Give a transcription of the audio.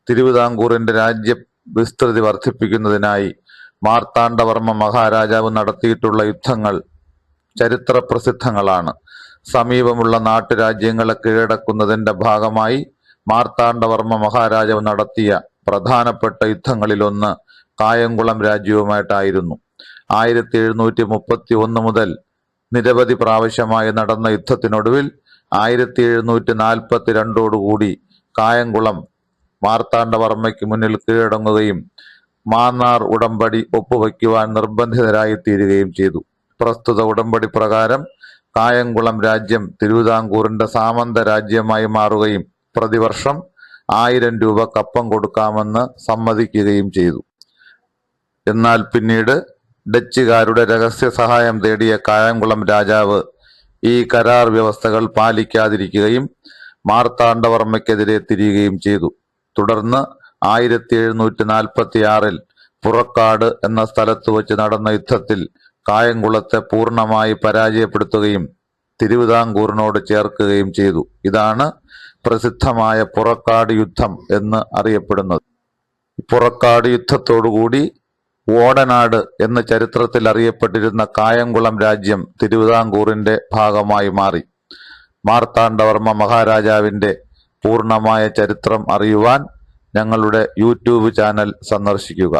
തിരുവിതാംകൂറിന്റെ രാജ്യ വിസ്തൃതി വർദ്ധിപ്പിക്കുന്നതിനായി മാർത്താണ്ഡവർമ്മ മഹാരാജാവ് നടത്തിയിട്ടുള്ള യുദ്ധങ്ങൾ ചരിത്ര പ്രസിദ്ധങ്ങളാണ്. സമീപമുള്ള നാട്ടുരാജ്യങ്ങളെ കീഴടക്കുന്നതിന്റെ ഭാഗമായി മാർത്താണ്ഡവർമ്മ മഹാരാജാവ് നടത്തിയ പ്രധാനപ്പെട്ട യുദ്ധങ്ങളിലൊന്ന് കായംകുളം രാജ്യവുമായിട്ടായിരുന്നു. 1731 മുതൽ നിരവധി പ്രാവശ്യമായി നടന്ന യുദ്ധത്തിനൊടുവിൽ 1742 കായംകുളം മാർത്താണ്ഡവർമ്മയ്ക്ക് മുന്നിൽ കീഴടങ്ങുകയും മാന്നാർ ഉടമ്പടി ഒപ്പുവയ്ക്കുവാൻ നിർബന്ധിതരായി തീരുകയും ചെയ്തു. പ്രസ്തുത ഉടമ്പടി പ്രകാരം കായംകുളം രാജ്യം തിരുവിതാംകൂറിന്റെ സാമന്ത രാജ്യമായി മാറുകയും പ്രതിവർഷം 1000 രൂപ കപ്പം കൊടുക്കാമെന്ന് സമ്മതിക്കുകയും ചെയ്തു. എന്നാൽ പിന്നീട് ഡച്ചുകാരുടെ രഹസ്യ സഹായം തേടിയ കായംകുളം രാജാവ് ഈ കരാർ വ്യവസ്ഥകൾ പാലിക്കാതിരിക്കുകയും മാർത്താണ്ഡവർമ്മയ്ക്കെതിരെ തിരിയുകയും ചെയ്തു. തുടർന്ന് 1746 പുറക്കാട് എന്ന സ്ഥലത്ത് വച്ച് നടന്ന യുദ്ധത്തിൽ കായംകുളത്തെ പൂർണ്ണമായി പരാജയപ്പെടുത്തുകയും തിരുവിതാംകൂറിനോട് ചേർക്കുകയും ചെയ്തു. ഇതാണ് പ്രസിദ്ധമായ പുറക്കാട് യുദ്ധം എന്ന് അറിയപ്പെടുന്നത്. പുറക്കാട് യുദ്ധത്തോടുകൂടി ഓടനാട് എന്ന ചരിത്രത്തിൽ അറിയപ്പെട്ടിരുന്ന കായംകുളം രാജ്യം തിരുവിതാംകൂറിന്റെ ഭാഗമായി മാറി. മാർത്താണ്ഡവർമ്മ മഹാരാജാവിന്റെ പൂർണ്ണമായ ചരിത്രം അറിയുവാൻ ഞങ്ങളുടെ യൂട്യൂബ് ചാനൽ സന്ദർശിക്കുക.